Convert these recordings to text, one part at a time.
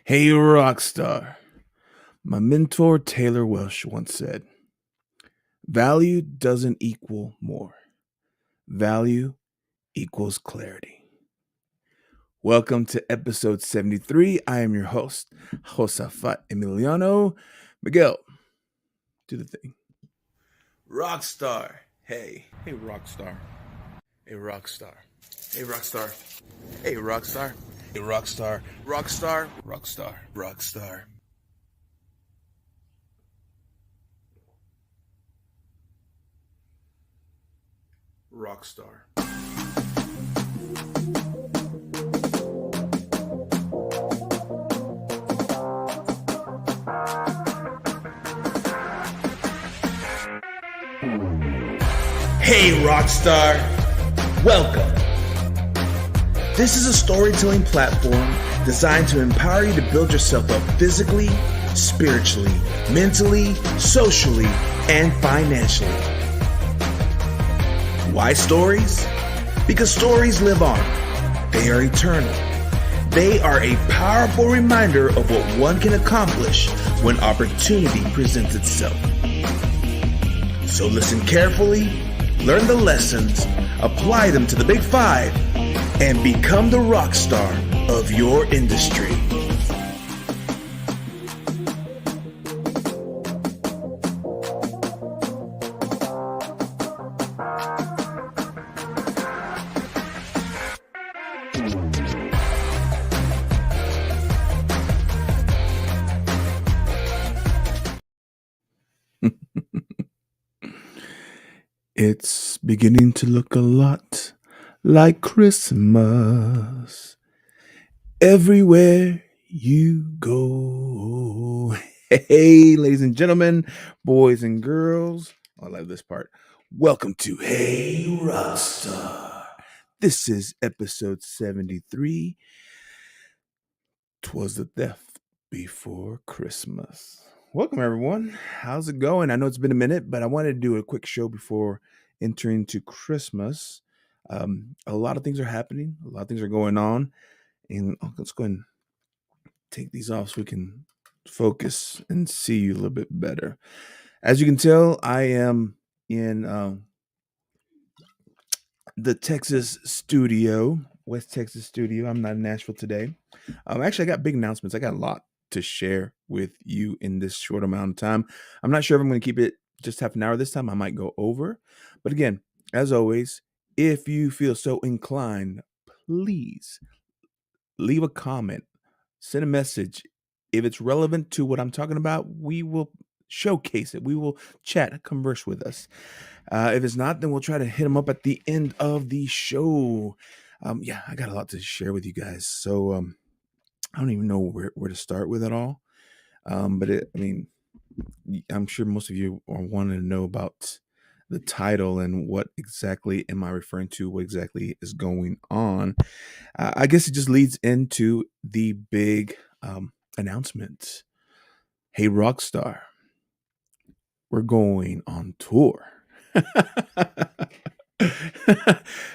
Hey, Rockstar. My mentor Taylor Welsh once said, value doesn't equal more. Value equals clarity. Welcome to episode 73. I am your host, Josafat Emiliano Miguel. Do the thing. Rockstar. Hey. Hey, Rockstar. Hey, Rockstar. Hey, Rockstar. Hey, Rockstar. Hey, Rockstar. Rockstar. Rockstar. Rockstar. Rockstar. Hey, Rockstar! Welcome! This is a storytelling platform designed to empower you to build yourself up physically, spiritually, mentally, socially, and financially. Why stories? Because stories live on. They are eternal. They are a powerful reminder of what one can accomplish when opportunity presents itself. So listen carefully, learn the lessons, apply them to the Big Five, and become the rock star of your industry. It's beginning to look a lot like Christmas everywhere you go. Hey, ladies and gentlemen, boys and girls. I love this part. Welcome to Hey Rockstar. This is episode 73. Twas the death before Christmas. Welcome, everyone. How's it going? I know it's been a minute, but I wanted to do a quick show before entering to Christmas. A lot of things are happening, a lot of things are going on. And let's go ahead and take these off so we can focus and see you a little bit better. As you can tell, I am in the Texas studio, West Texas studio. I'm not in Nashville today. Actually, I got big announcements. I got a lot to share with you in this short amount of time. I'm not sure if I'm going to keep it just half an hour this time. I might go over. But again, as always, if you feel so inclined, please leave a comment, send a message. If it's relevant to what I'm talking about, we will showcase it. We will chat, converse with us. If it's not, then we'll try to hit them up at the end of the show. Yeah, I got a lot to share with you guys. So I don't even know where to start with it all. But I'm sure most of you are wanting to know about the title and what exactly am I referring to, what exactly is going on. I guess it just leads into the big announcement. Hey, Rockstar, we're going on tour.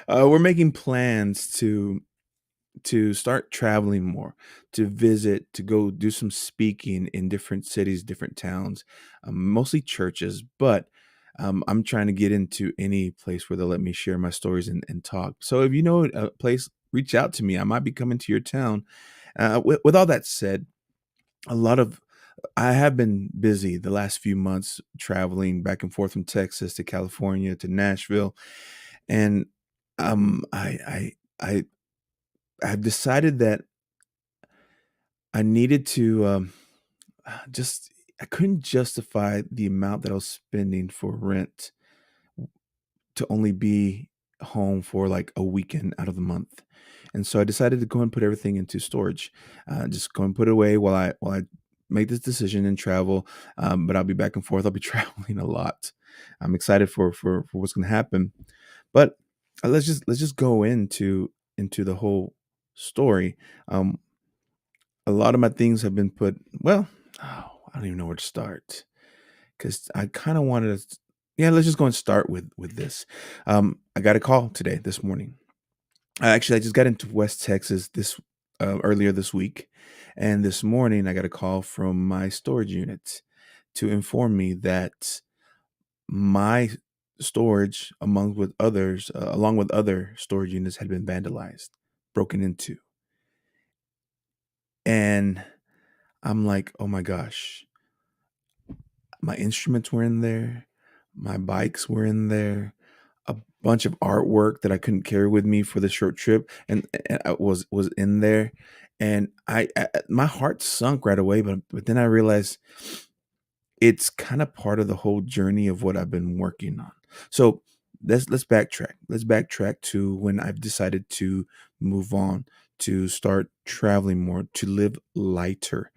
We're making plans to start traveling more, to visit, to go do some speaking in different cities, different towns, mostly churches. But I'm trying to get into any place where they'll let me share my stories and talk. So if you know a place, reach out to me. I might be coming to your town. With all that said, a lot of I have been busy the last few months traveling back and forth from Texas to California to Nashville, and I I've decided that I needed to just I couldn't justify the amount that I was spending for rent to only be home for like a weekend out of the month. And so I decided to go and put everything into storage. Just go and put it away while I make this decision and travel. But I'll be back and forth. I'll be traveling a lot. I'm excited for what's going to happen. But let's just go into the whole story. Um, a lot of my things have been put. Well, I don't even know where to start because I kind of wanted to. Yeah, let's just go and start with this. I got a call today, this morning. I just got into West Texas this earlier this week, And this morning, I got a call from my storage unit to inform me that my storage, along with other storage units, had been vandalized, broken into. And I'm like, oh my gosh, my instruments were in there, my bikes were in there, a bunch of artwork that I couldn't carry with me for the short trip, and I was in there, and my heart sunk right away, but then I realized it's kind of part of the whole journey of what I've been working on. So let's backtrack. Let's backtrack to when I've decided to move on, to start traveling more, to live lighter.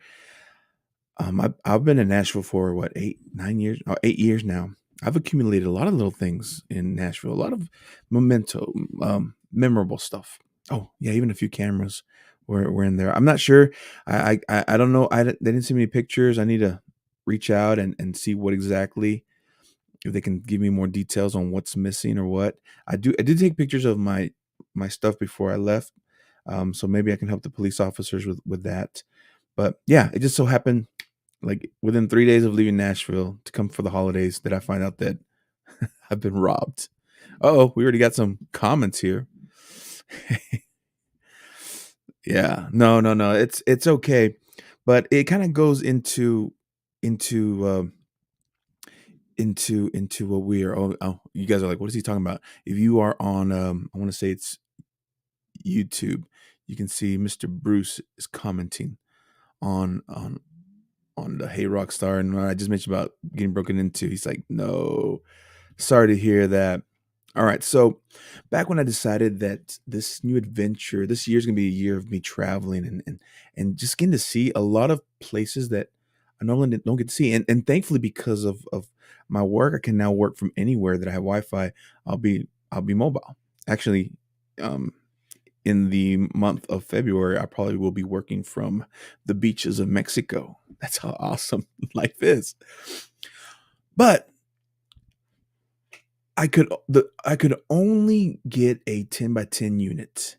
I've been in Nashville for what 8 9 years, 8 years now. I've accumulated a lot of little things in Nashville, a lot of memento, memorable stuff. Oh yeah, even a few cameras were in there. I'm not sure. I don't know. They didn't send me pictures. I need to reach out and see what exactly, if they can give me more details on what's missing or what. I did take pictures of my stuff before I left, so maybe I can help the police officers with that. But yeah, it just so happened, like within 3 days of leaving Nashville to come for the holidays, that I find out that I've been robbed. Oh, we already got some comments here. Yeah, no, no, no, it's okay, but it kind of goes into into what we are. Oh, you guys are like, what is he talking about? If you are on, I want to say it's YouTube, you can see Mr. Bruce is commenting on on on the Hey Rockstar, and when I just mentioned about getting broken into, he's like, no, sorry to hear that. All right, so back when I decided that this new adventure, this year's gonna be a year of me traveling and just getting to see a lot of places that I normally don't get to see, and thankfully because of my work, I can now work from anywhere that I have Wi-Fi. I'll be mobile. Actually, um, in the month of February, I probably will be working from the beaches of Mexico. That's how awesome life is. But I could only get a 10 by 10 unit,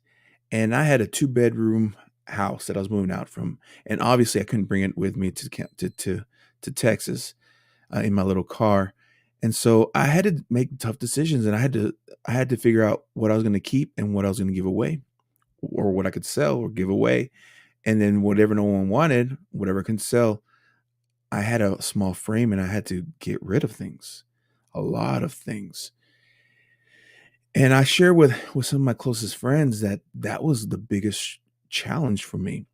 and I had a two-bedroom house that I was moving out from, and obviously I couldn't bring it with me to to Texas, in my little car, and so I had to make tough decisions, and I had to figure out what I was gonna keep and what I was gonna give away, or what I could sell or give away, and then whatever no one wanted, whatever I can sell, I had a small frame and I had to get rid of things, a lot of things. And I share with some of my closest friends that that was the biggest challenge for me.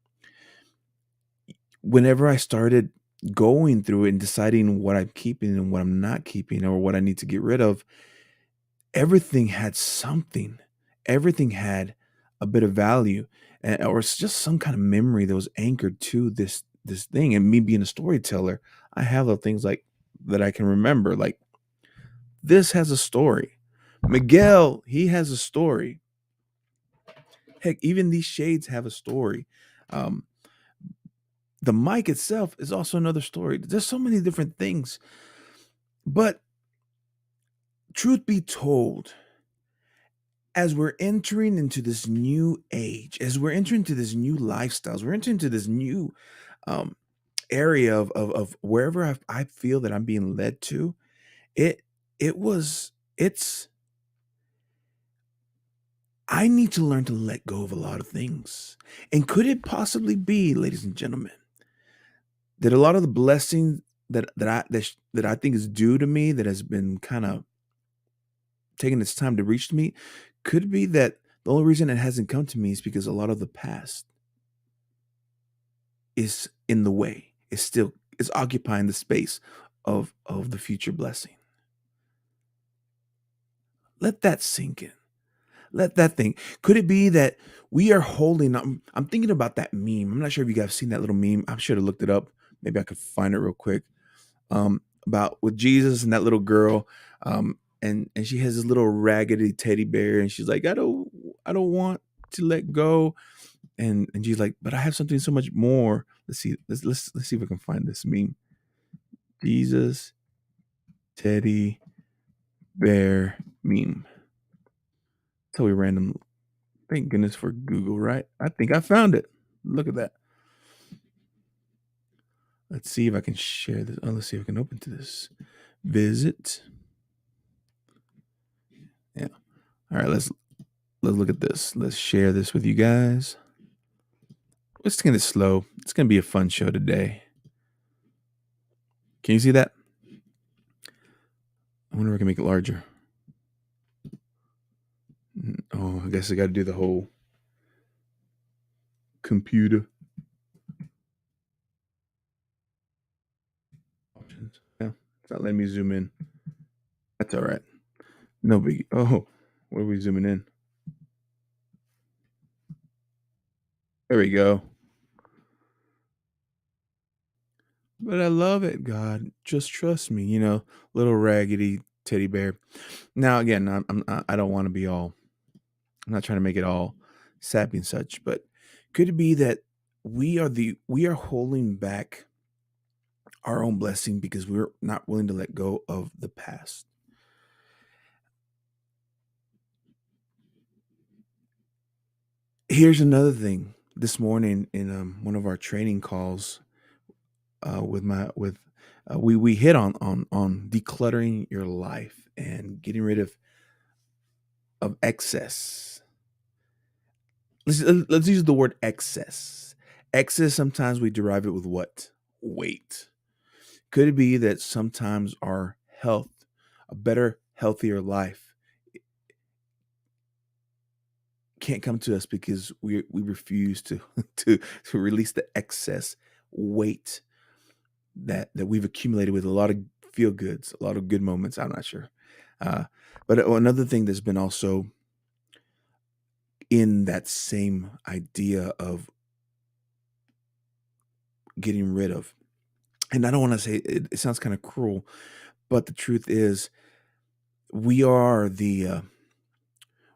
Whenever I started going through it and deciding what I'm keeping and what I'm not keeping or what I need to get rid of, everything had something. Everything had a bit of value, or it's just some kind of memory that was anchored to this thing. And me being a storyteller, I have the things like that I can remember. Like this has a story. Miguel, he has a story. Heck, even these shades have a story. Um, the mic itself is also another story. There's so many different things. But truth be told, as we're entering into this new age, as we're entering into this new lifestyles, we're entering into this new um, area of wherever I feel that I'm being led to. It it was it's I need to learn to let go of a lot of things. And could it possibly be, ladies and gentlemen, that a lot of the blessings that I think is due to me, that has been kind of taking its time to reach to me, could be that the only reason it hasn't come to me is because a lot of the past is in the way. It's still is occupying the space of the future blessing. Let that sink in. Let that thing. Could it be that we are holding? I'm thinking about that meme. I'm not sure if you guys have seen that little meme. I should have looked it up. Maybe I could find it real quick. About with Jesus and that little girl, and she has this little raggedy teddy bear, and she's like, I don't want to let go, and she's like, but I have something so much more. Let's see, let's see if I can find this meme. Jesus teddy bear meme. Totally random. Thank goodness for Google, right? I think I found it. Look at that. Let's see if I can share this. Oh, let's see if I can open to this. Visit. Yeah. All right. Let's look at this. Let's share this with you guys. Let's take it slow. It's gonna be a fun show today. Can you see that? I wonder if I can make it larger. Oh, I guess I got to do the whole computer options. Yeah, it's not letting me zoom in. That's all right. No big. Oh, where are we zooming in? There we go. But I love it, God. Just trust me. Little raggedy teddy bear. Now, again, I don't want to be all. I'm not trying to make it all sappy and such, but could it be that we are holding back our own blessing because we're not willing to let go of the past? Here's another thing. This morning in one of our training calls, with we hit on decluttering your life and getting rid of excess. Let's use the word excess. Excess, sometimes we derive it with what? Weight. Could it be that sometimes our health, a better, healthier life, can't come to us because we refuse to to release the excess weight that we've accumulated with a lot of feel goods, a lot of good moments. I'm not sure, but another thing that's been also in that same idea of getting rid of, and I don't want to say it sounds kind of cruel, but the truth is we are the uh,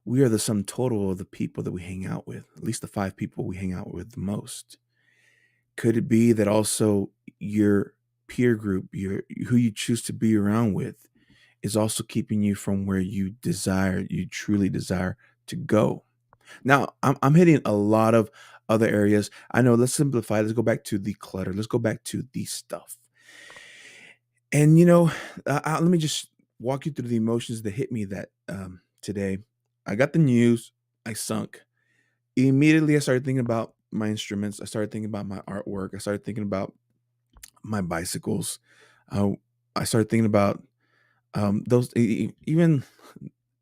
we are the sum total of the people that we hang out with. At least the five people we hang out with the most. Could it be that also your peer group, your who you choose to be around with, is also keeping you from where you truly desire to go? Now, I'm hitting a lot of other areas. I know. Let's simplify. Let's go back to the clutter. Let's go back to the stuff. And let me just walk you through the emotions that hit me that today. I got the news. I sunk. Immediately, I started thinking about my instruments. I started thinking about my artwork. I started thinking about my bicycles. Uh, I started thinking about those. Even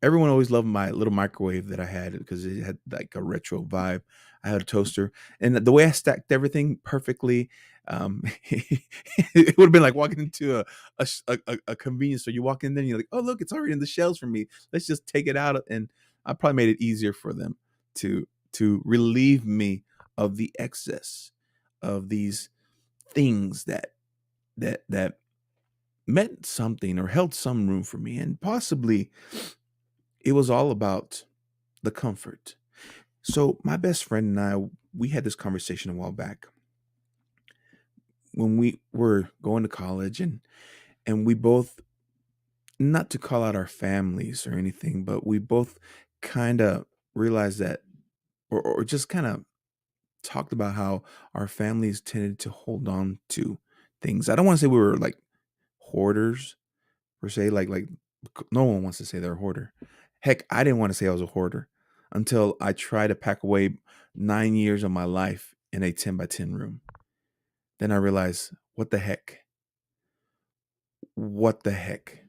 everyone always loved my little microwave that I had because it had like a retro vibe. I had a toaster, and the way I stacked everything perfectly, it would have been like walking into a convenience store. You walk in there, and you're like, "Oh, look, it's already in the shelves for me. Let's just take it out." And I probably made it easier for them to relieve me of the excess of these things that meant something or held some room for me, and possibly it was all about the comfort. So my best friend and we had this conversation a while back when we were going to college, and we both, not to call out our families or anything, but we both kind of realized that, or just kind of talked about how our families tended to hold on to things. I don't want to say we were like hoarders per se, like no one wants to say they're a hoarder. Heck, I didn't want to say I was a hoarder until I tried to pack away 9 years of my life in a 10 by 10 room. Then I realized, what the heck? What the heck?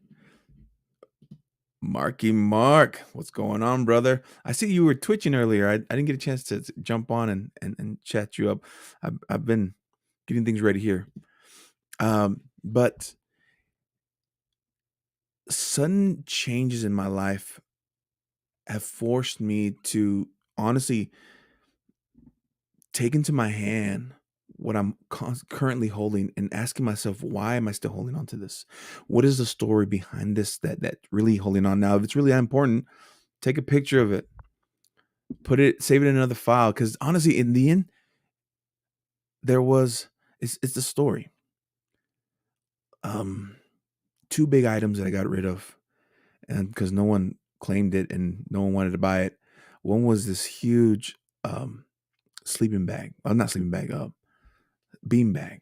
Marky Mark, what's going on, brother? I see you were twitching earlier. I didn't get a chance to jump on and chat you up. I've been getting things ready here. But sudden changes in my life have forced me to honestly take into my hand what I'm currently holding and asking myself, why am I still holding on to this? What is the story behind this that really holding on? Now, if it's really that important, take a picture of it, save it in another file. Because honestly, in the end, there was it's the story. Um, Two big items that I got rid of, and because no one claimed it and no one wanted to buy it. One was this huge sleeping bag. Not sleeping bag, bean bag.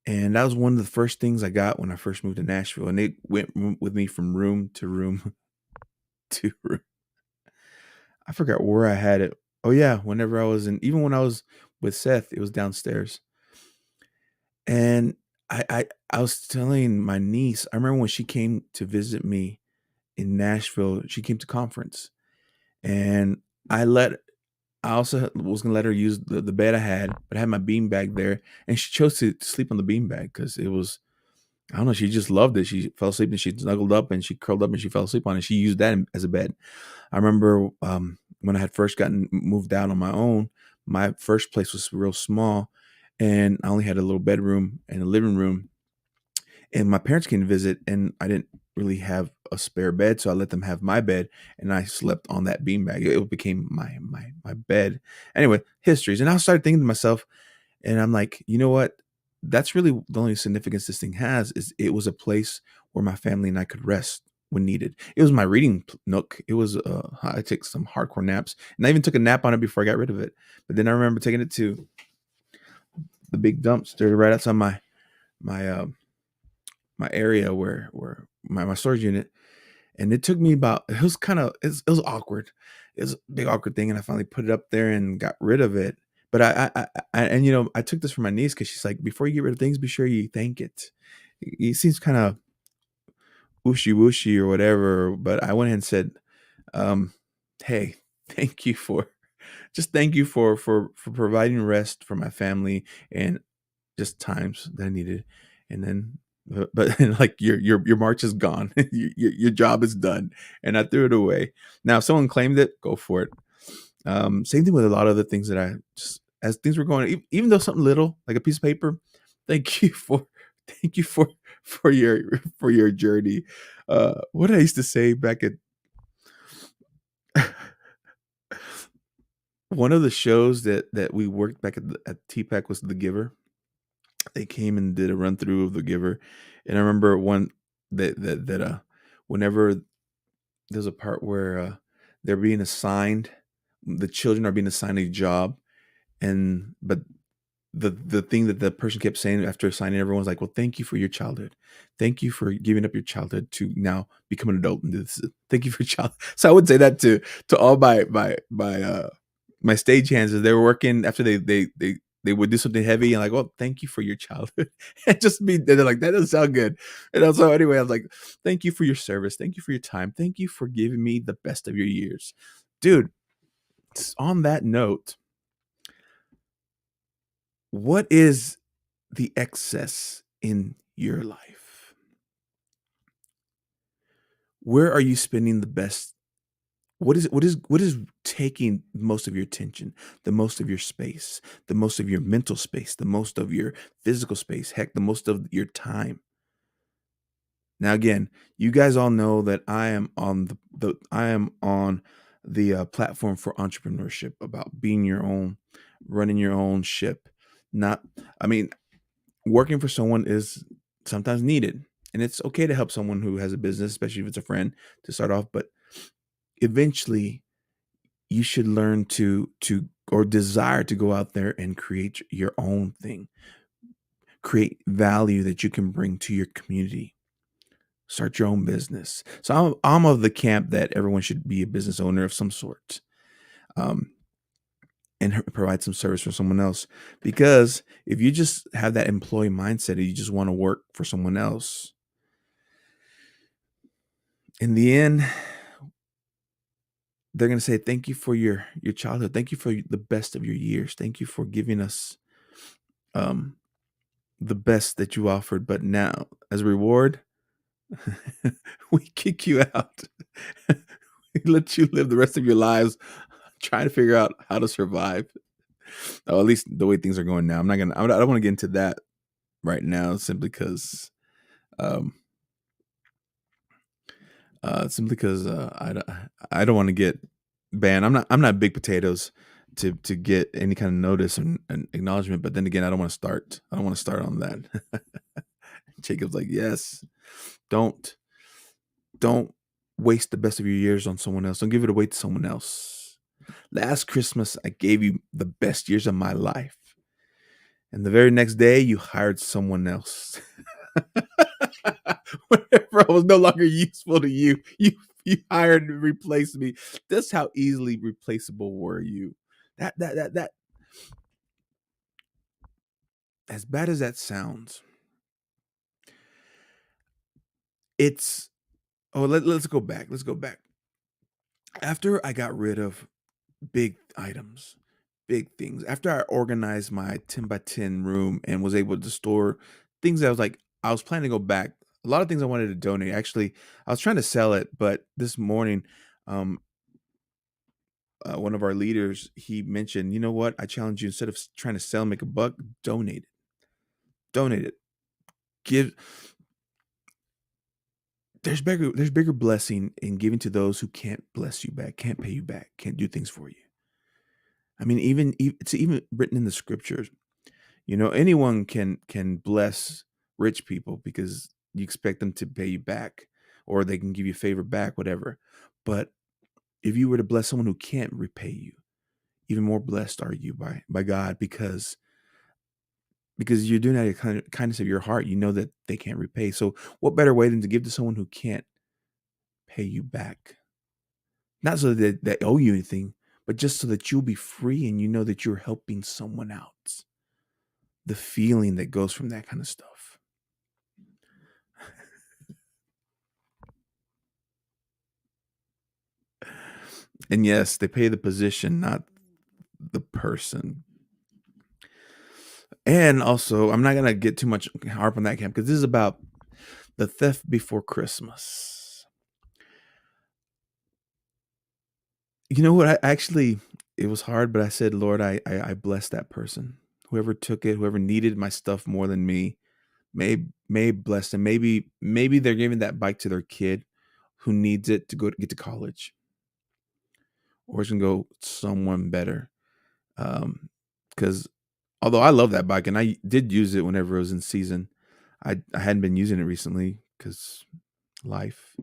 And that was one of the first things I got when I first moved to Nashville, and it went with me from room to room to room. I forgot where I had it. Oh yeah, whenever I was in, even when I was with Seth, it was downstairs. And I was telling my niece, I remember when she came to visit me in Nashville, she came to conference, and I let I also was gonna let her use the bed I had, but I had my beanbag there, and she chose to sleep on the beanbag because it was, I don't know, she just loved it. She fell asleep and she snuggled up and she curled up and she fell asleep on it. She used that as a bed. I remember when I had first gotten moved out on my own, my first place was real small, and I only had a little bedroom and a living room. And my parents came to visit, and I didn't really have a spare bed, so I let them have my bed, and I slept on that beanbag. It became my bed. Anyway, histories. And I started thinking to myself, and I'm like, you know what? That's really the only significance this thing has is it was a place where my family and I could rest when needed. It was my reading nook. It was I took some hardcore naps, and I even took a nap on it before I got rid of it. But then I remember taking it to the big dumpster right outside my my area where my storage unit, and it took me about, it was kind of, it was awkward. It was a big awkward thing, and I finally put it up there and got rid of it. But and I took this from my niece because she's like, before you get rid of things, be sure you thank it. It seems kind of wooshy wooshy or whatever, but I went ahead and said, um, "Hey, thank you for just thank you for providing rest for my family and just times that I needed." And then, but like your march is gone, your job is done, and I threw it away. Now, if someone claimed it, go for it. Same thing with a lot of the things that I just, as things were going, even though something little like a piece of paper, thank you for thank you for your for your journey. What I used to say back at one of the shows that we worked back at TPAC was The Giver. They came and did a run through of The Giver, and I remember one that whenever there's a part where they're being assigned, the children are being assigned a job, and but the thing that the person kept saying after assigning everyone's like, "Well, thank you for your childhood. Thank you for giving up your childhood to now become an adult and do this. Thank you for your child." So I would say that to all my stage hands as they were working after they would do something heavy and like, "Well, thank you for your childhood." And just be, they're like, "That doesn't sound good." And also anyway, I was like, "Thank you for your service. Thank you for your time. Thank you for giving me the best of your years." Dude, on that note, what is the excess in your life? Where are you spending the best? What is taking most of your attention, the most of your space, the most of your mental space, the most of your physical space, heck, the most of your time? Now again, you guys all know that I am on the platform for entrepreneurship, about being your own, running your own ship. Not, I mean, working for someone is sometimes needed, and it's okay to help someone who has a business, especially if it's a friend, to start off. But eventually, you should learn to or desire to go out there and create your own thing, create value that you can bring to your community. Start your own business. So I'm of the camp that everyone should be a business owner of some sort, um, and provide some service for someone else. Because if you just have that employee mindset and you just want to work for someone else, in the end, they're going to say, "Thank you for your childhood. Thank you for the best of your years. Thank you for giving us um, the best that you offered. But now, as a reward, we kick you out. We let you live the rest of your lives trying to figure out how to survive." Oh, at least the way things are going now. I don't want to get into that right now, um, simply because I don't want to get banned. I'm not big potatoes to get any kind of notice and acknowledgement. But then again, I don't want to start. I don't want to start on that. Jacob's like, yes, don't don't waste the best of your years on someone else. Don't give it away to someone else. Last Christmas, I gave you the best years of my life. And the very next day, you hired someone else. Whenever I was no longer useful to you, you hired and replaced me. That's how easily replaceable were you. That as bad as that sounds, it's let's go back. Let's go back. After I got rid of big items, big things, after I organized my 10 by 10 room and was able to store things that I was planning to go back. A lot of things I wanted to donate. Actually, I was trying to sell it, but this morning, um, one of our leaders, he mentioned, you know what? I challenge you, instead of trying to sell, make a buck, donate it. Donate it. Give. There's bigger blessing in giving to those who can't bless you back, can't pay you back, can't do things for you. I mean, it's even written in the scriptures. Anyone can bless rich people because you expect them to pay you back, or they can give you a favor back, whatever. But if you were to bless someone who can't repay you, even more blessed are you by God, because you're doing that out of kindness of your heart. You know that they can't repay. So what better way than to give to someone who can't pay you back? Not so that they owe you anything, but just so that you'll be free and you know that you're helping someone out. The feeling that goes from that kind of stuff. And yes, they pay the position, not the person. And also, I'm not gonna get too much harp on that camp because this is about the theft before Christmas. You know what? It was hard, but I said, Lord, I bless that person. Whoever took it, whoever needed my stuff more than me, may bless them. Maybe they're giving that bike to their kid who needs it to get to college, or it's gonna go someone better. Because although I love that bike and I did use it whenever it was in season, I hadn't been using it recently because life.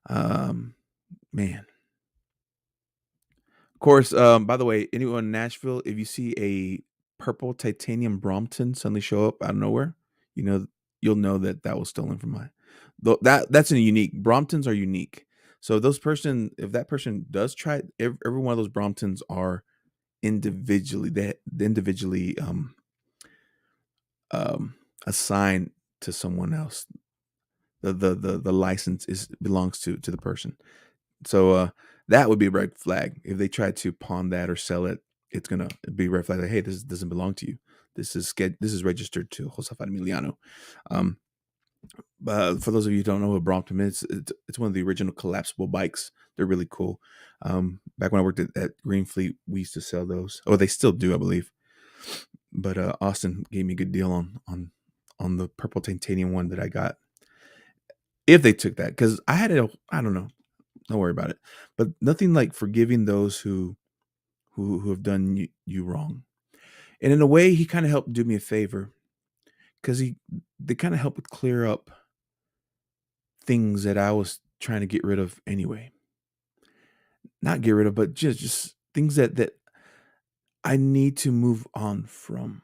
Um, Man, of course. By the way, anyone in Nashville, if you see a purple titanium Brompton suddenly show up out of nowhere, you know you'll know that was stolen from my. That's a unique. Bromptons are unique. So if that person does try it, every one of those Bromptons are individually um, assigned to someone else. The license belongs to the person. So that would be a red flag. If they try to pawn that or sell it, it's gonna be a red flag. Like, hey, this doesn't belong to you. This is registered to Josafat Emiliano. Um, but for those of you who don't know what Brompton is, it's one of the original collapsible bikes. They're really cool. Back when I worked at Green Fleet, we used to sell those. Oh, they still do, I believe. But Austin gave me a good deal on the purple titanium one that I got. If they took that, because I had it, I don't know. Don't worry about it. But nothing like forgiving those who have done you wrong. And in a way, he kind of helped do me a favor because they kind of helped clear up things that I was trying to get rid of anyway. Not get rid of, but just things that I need to move on from.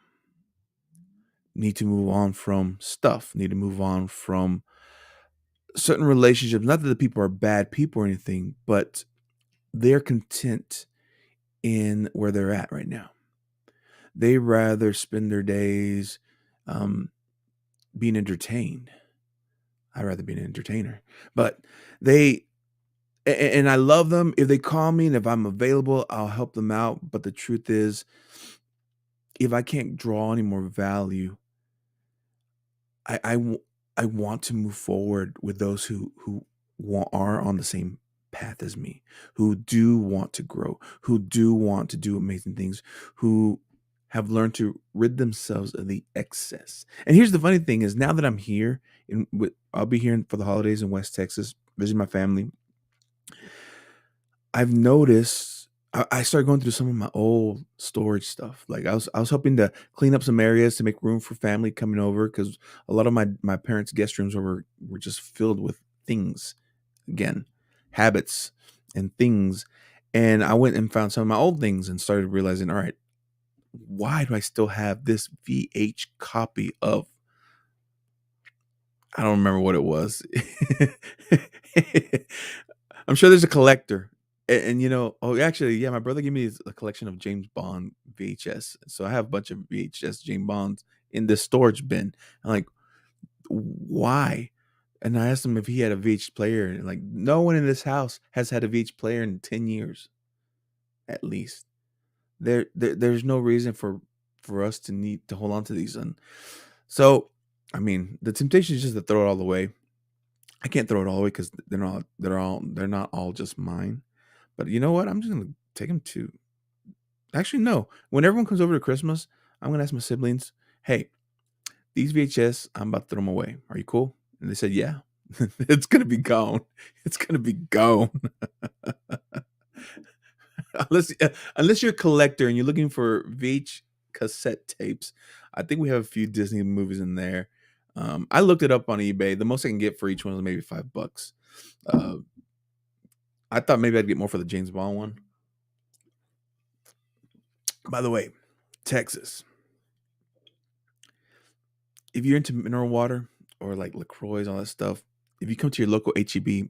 Need to move on from stuff. Need to move on from certain relationships. Not that the people are bad people or anything, but they're content in where they're at right now. They rather spend their days um, being entertained. I'd rather be an entertainer, but they and I love them. If they call me and if I'm available, I'll help them out. But the truth is, if I can't draw any more value, I want to move forward with those who are on the same path as me, who do want to grow, who do want to do amazing things, who have learned to rid themselves of the excess. And here's the funny thing is now that I'm here I'll be here for the holidays in West Texas, visiting my family. I've noticed I started going through some of my old storage stuff. Like I was hoping to clean up some areas to make room for family coming over because a lot of my parents' guest rooms were just filled with things again, habits and things. And I went and found some of my old things and started realizing, all right, why do I still have this VH copy of, I don't remember what it was. I'm sure there's a collector. And oh, actually, yeah, my brother gave me a collection of James Bond VHS. So I have a bunch of VHS James Bonds in this storage bin. I'm like, why? And I asked him if he had a VH player. And like, no one in this house has had a VH player in 10 years, at least. There's no reason for us to need to hold on to these. And so, I mean, the temptation is just to throw it all away. I can't throw it all away because they're not all just mine. But you know what? I'm just gonna take them to. Actually, no. When everyone comes over to Christmas, I'm gonna ask my siblings, "Hey, these VHS, I'm about to throw them away. Are you cool?" And they said, "Yeah." It's gonna be gone. It's gonna be gone. unless you're a collector and you're looking for VH cassette tapes, I think we have a few Disney movies in there. I looked it up on eBay. The most I can get for each one is maybe $5. Uh, I thought maybe I'd get more for the James Bond one. By the way, Texas. If you're into mineral water or like LaCroix, all that stuff, if you come to your local HEB,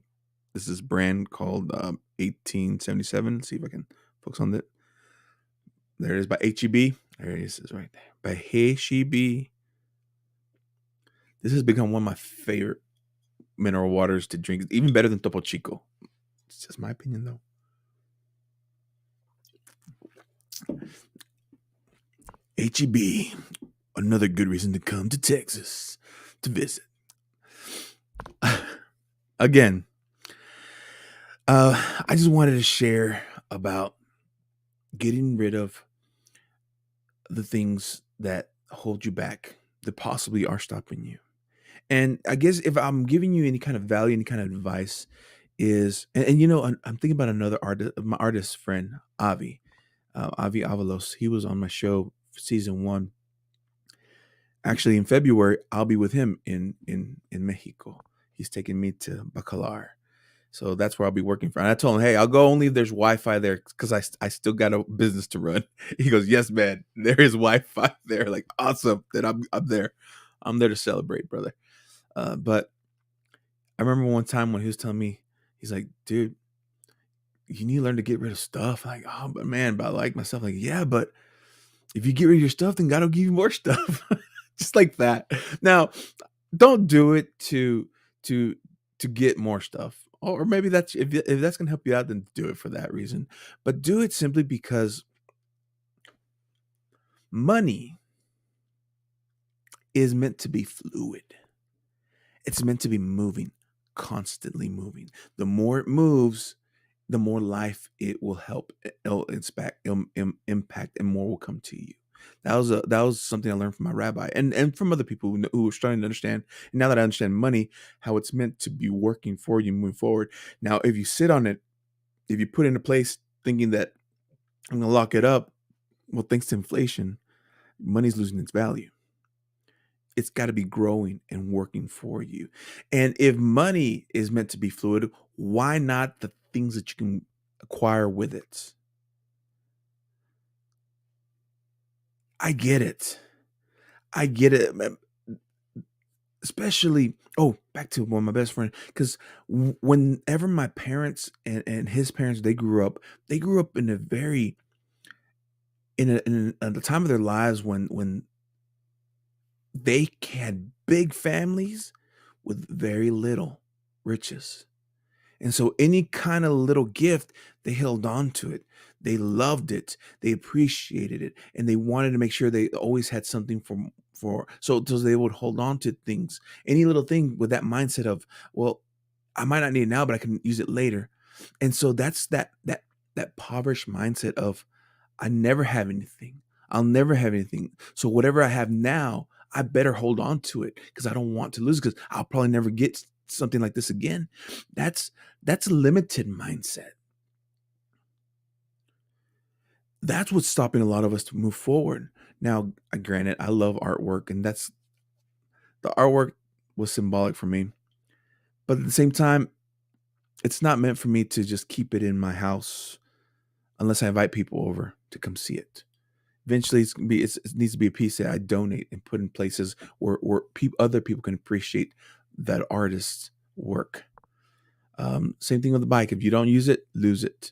this is brand called 1877. See if I can focus on it. There it is by HEB. There it is right there. By HEB. This has become one of my favorite mineral waters to drink, even better than Topo Chico. It's just my opinion, though. HEB, another good reason to come to Texas to visit. Again, I just wanted to share about getting rid of the things that hold you back, that possibly are stopping you. And I guess if I'm giving you any kind of value, any kind of advice, is I'm thinking about another artist, my artist friend, Avi Avalos. He was on my show season one. Actually, in February, I'll be with him in Mexico. He's taking me to Bacalar. So that's where I'll be working for. And I told him, hey, I'll go only if there's Wi-Fi there because I still got a business to run. He goes, yes, man, there is Wi-Fi there. Like, awesome that I'm there. I'm there to celebrate, brother. But I remember one time when he was telling me, he's like, dude, you need to learn to get rid of stuff. Like, oh, but man, but I like myself. Like, yeah, but if you get rid of your stuff, then God will give you more stuff. Just like that. Now, don't do it to to get more stuff. Or maybe that's if that's gonna help you out, then do it for that reason. But do it simply because money is meant to be fluid. It's meant to be moving, constantly moving. The more it moves, the more life it will help. It'll impact, and more will come to you. That was something I learned from my rabbi and from other people who were starting to understand. And now that I understand money, how it's meant to be working for you moving forward. Now, if you sit on it, if you put it in a place thinking that I'm gonna lock it up, well, thanks to inflation, money's losing its value. It's got to be growing and working for you. And if money is meant to be fluid, why not the things that you can acquire with it? I get it. I get it. Especially, oh, back to one of my best friend, because whenever my parents and his parents they grew up in a very in the time of their lives when they had big families with very little riches. And so any kind of little gift, they held on to it. They loved it. They appreciated it. And they wanted to make sure they always had something so they would hold on to things. Any little thing with that mindset of, well, I might not need it now, but I can use it later. And so that's that impoverished mindset of I never have anything. I'll never have anything. So whatever I have now, I better hold on to it because I don't want to lose because I'll probably never get something like this again. That's that's a limited mindset. That's what's stopping a lot of us to move forward. Now, granted, I love artwork, and that's the artwork was symbolic for me. But at the same time, it's not meant for me to just keep it in my house unless I invite people over to come see it. Eventually, it needs to be a piece that I donate and put in places where other people can appreciate that artist's work. Same thing with the bike. If you don't use it, lose it.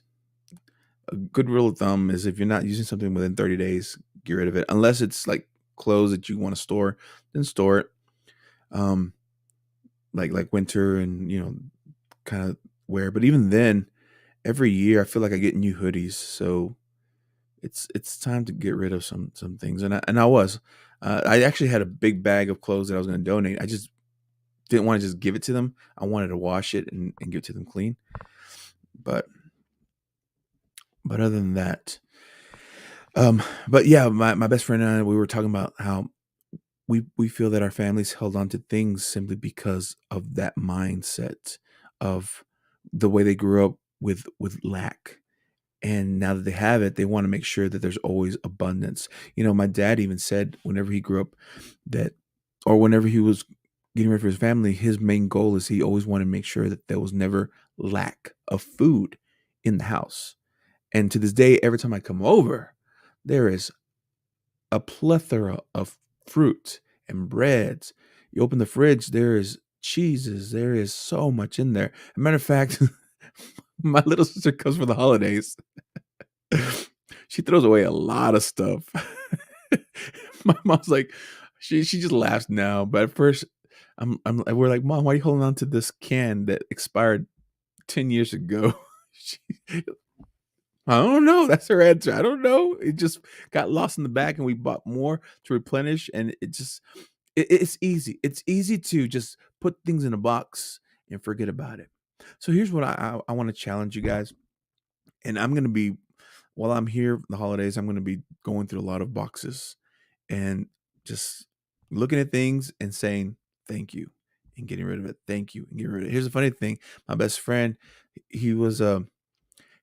A good rule of thumb is if you're not using something within 30 days, get rid of it. Unless it's like clothes that you want to store, then store it. Um, like winter and kind of wear. But even then, every year I feel like I get new hoodies, so it's time to get rid of some things. And I was, I actually had a big bag of clothes that I was going to donate. I just didn't want to just give it to them. I wanted to wash it and give it to them clean. But other than that, um, but yeah, my best friend and I, we were talking about how we feel that our families held on to things simply because of that mindset of the way they grew up with lack. And now that they have it, they want to make sure that there's always abundance. My dad even said whenever he grew up that, or whenever he was getting ready for his family, his main goal is he always wanted to make sure that there was never lack of food in the house. And to this day, every time I come over, there is a plethora of fruit and breads. You open the fridge, there is cheeses. There is so much in there. As a matter of fact, my little sister comes for the holidays. She throws away a lot of stuff. My mom's like, she just laughs now, but at first, we're like, Mom, why are you holding on to this can that expired 10 years ago? She, I don't know. That's her answer. I don't know. It just got lost in the bag, and we bought more to replenish. And it's easy. It's easy to just put things in a box and forget about it. So here's what I want to challenge you guys. And I'm gonna be while I'm here the holidays, I'm gonna be going through a lot of boxes and just looking at things and saying thank you and getting rid of it. Thank you and getting rid of it. Here's the funny thing: my best friend, he was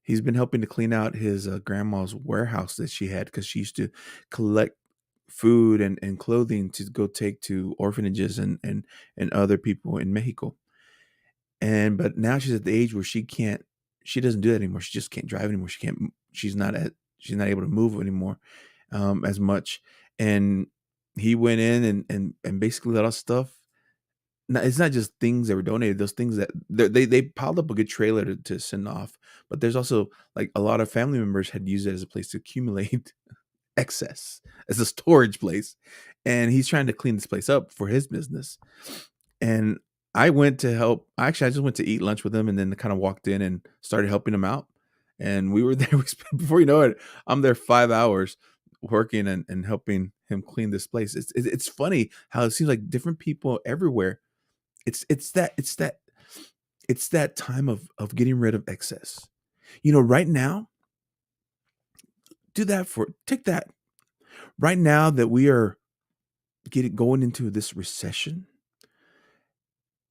he's been helping to clean out his grandma's warehouse that she had because she used to collect food and clothing to go take to orphanages and other people in Mexico. And but now she's at the age where she doesn't do that anymore. She just can't drive anymore. She's not able to move anymore as much. And he went in and basically let us stuff. Now, it's not just things that were donated; those things that they piled up a good trailer to send off. But there's also like a lot of family members had used it as a place to accumulate excess, as a storage place, and he's trying to clean this place up for his business. And I went to help. Actually, I just went to eat lunch with him, and then kind of walked in and started helping him out. And we were there. Before you know it, I'm there 5 hours working and helping him clean this place. It's funny how it seems like different people everywhere. It's that time of getting rid of excess. Right now, take that right now that we are getting going into this recession.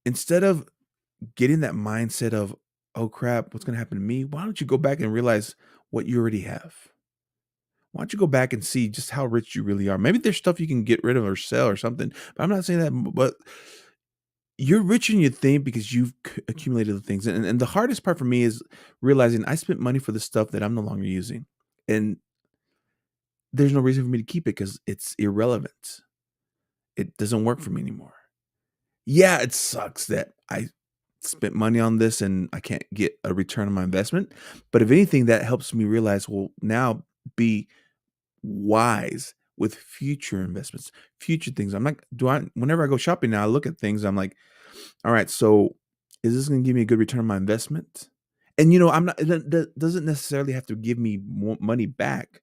Instead of getting that mindset of, "Oh crap, what's gonna happen to me?" Why don't you go back and realize what you already have? Why don't you go back and see just how rich you really are? Maybe there's stuff you can get rid of or sell or something, but I'm not saying that, but you're richer than you think because you've accumulated the things. And the hardest part for me is realizing I spent money for the stuff that I'm no longer using. And there's no reason for me to keep it because it's irrelevant. It doesn't work for me anymore. Yeah, it sucks that I spent money on this and I can't get a return on my investment. But if anything, that helps me realize, well, now be wise with future investments, future things. I'm like, whenever I go shopping now, I look at things, I'm like, all right, so is this going to give me a good return on my investment? And I'm not, that doesn't necessarily have to give me more money back.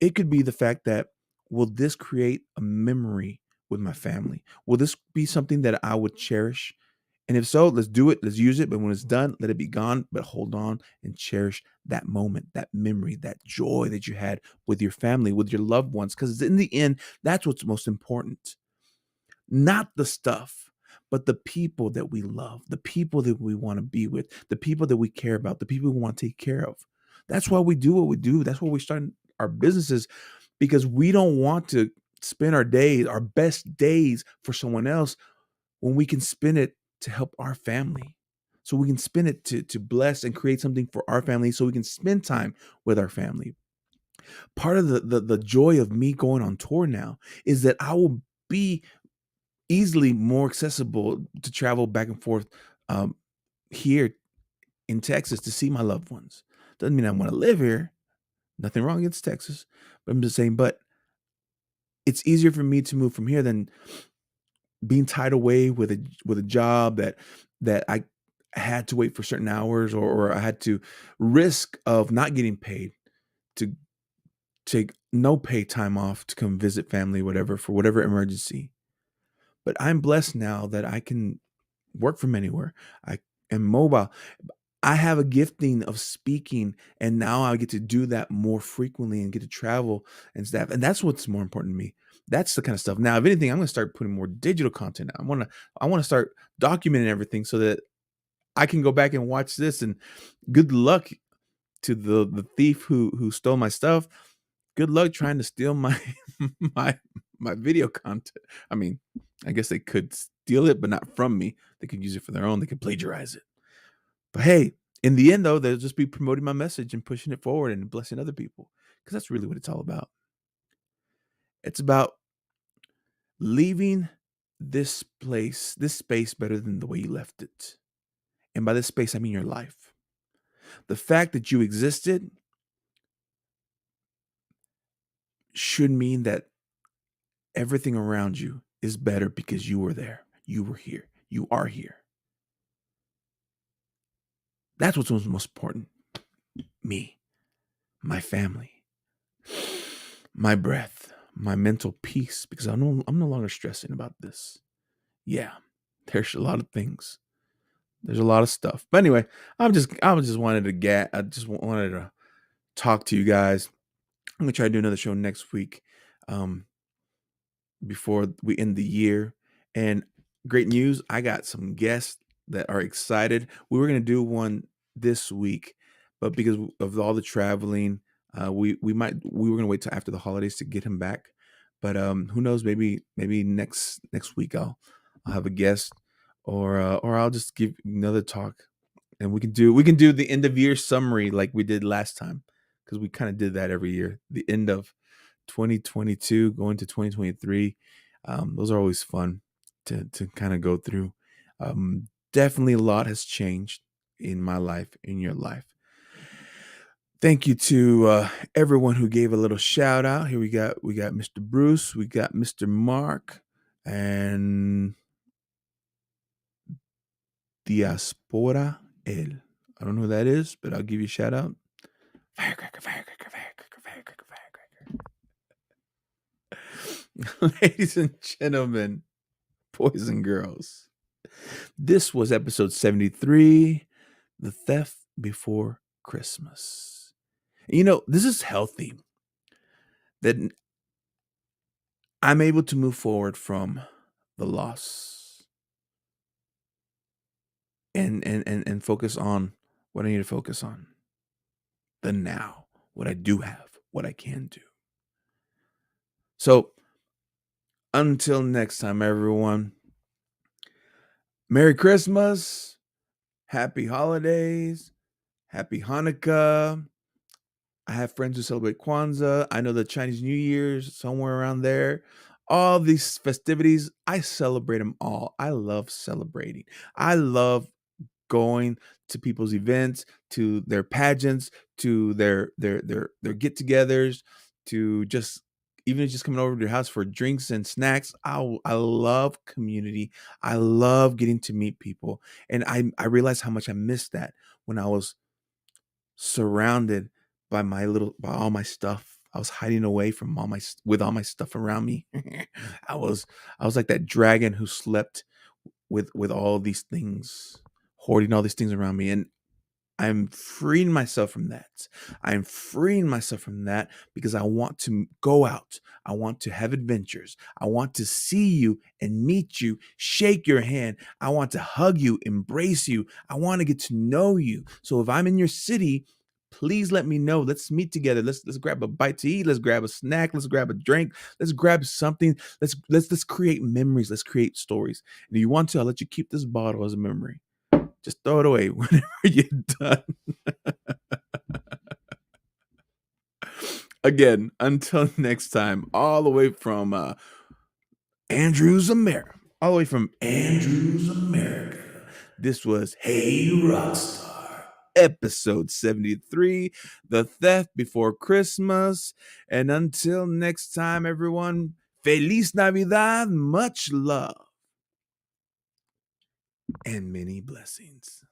It could be the fact that, will this create a memory with my family? Will this be something that I would cherish? And if so, let's do it. Let's use it. But when it's done, let it be gone. But hold on and cherish that moment, that memory, that joy that you had with your family, with your loved ones. Because in the end, that's what's most important. Not the stuff, but the people that we love, the people that we want to be with, the people that we care about, the people we want to take care of. That's why we do what we do. That's why we start our businesses, because we don't want to spend our days, our best days, for someone else when we can spend it to help our family. So we can spend it to bless and create something for our family so we can spend time with our family. Part of the joy of me going on tour now is that I will be easily more accessible to travel back and forth um, here in Texas to see my loved ones. Doesn't mean I want to live here. Nothing wrong against Texas, but I'm just saying. But it's easier for me to move from here than being tied away with a job that I had to wait for certain hours, or I had to risk of not getting paid to take no pay time off to come visit family, whatever, for whatever emergency. But I'm blessed now that I can work from anywhere. I am mobile. I have a gifting of speaking, and now I get to do that more frequently and get to travel and stuff. And that's what's more important to me. That's the kind of stuff. Now, if anything, I'm going to start putting more digital content. I want to start documenting everything so that I can go back and watch this. And good luck to the thief who stole my stuff. Good luck trying to steal my my my video content. I mean, I guess they could steal it, but not from me. They could use it for their own. They could plagiarize it. But hey, in the end, though, they'll just be promoting my message and pushing it forward and blessing other people, because that's really what it's all about. It's about leaving this place, this space better than the way you left it. And by this space, I mean your life. The fact that you existed should mean that everything around you is better because you were there. You were here. You are here. That's what's most important. Me, my family, my breath, my mental peace, because I'm no longer stressing about this. Yeah, there's a lot of things. There's a lot of stuff. But anyway, I just wanted to talk to you guys. I'm gonna try to do another show next week. Um, before we end the year. And great news, I got some guests that are excited. We were going to do one this week, but because of all the traveling, we were going to wait till after the holidays to get him back. But who knows? Maybe next week I'll have a guest, or I'll just give another talk, and we can do the end of year summary like we did last time, because we kind of did that every year. The end of 2022 going to 2023. Those are always fun to kind of go through. Definitely a lot has changed in my life, in your life. Thank you to everyone who gave a little shout out. Here we got Mr. Bruce, we got Mr. Mark, and Diaspora El. I don't know who that is, but I'll give you a shout out. Firecracker, firecracker, firecracker, firecracker, firecracker. Ladies and gentlemen, boys and girls, this was episode 73, The Theft Before Christmas. You know, this is healthy that I'm able to move forward from the loss and focus on what I need to focus on. The now, what I do have, what I can do. So until next time, everyone, Merry Christmas, Happy Holidays, Happy Hanukkah. I have friends who celebrate Kwanzaa. I know the Chinese New Year's somewhere around there. All these festivities, I celebrate them all. I love celebrating. I love going to people's events, to their pageants, to their get-togethers, to just even just coming over to your house for drinks and snacks. I love community. I love getting to meet people, and I realized how much I missed that when I was surrounded by all my stuff. I was hiding away from with all my stuff around me. I was I was like that dragon who slept with all these things, hoarding all these things around me. And I'm freeing myself from that. I'm freeing myself from that because I want to go out. I want to have adventures. I want to see you and meet you, shake your hand. I want to hug you, embrace you. I want to get to know you. So if I'm in your city, please let me know. Let's meet together. Let's grab a bite to eat. Let's grab a snack. Let's grab a drink. Let's grab something. Let's create memories. Let's create stories. And if you want to, I'll let you keep this bottle as a memory. Just throw it away whenever you're done. Again, until next time, all the way from Andrews, America. All the way from Andrews, America. This was Hey Rockstar, episode 73, The Theft Before Christmas. And until next time, everyone, Feliz Navidad, much love, and many blessings.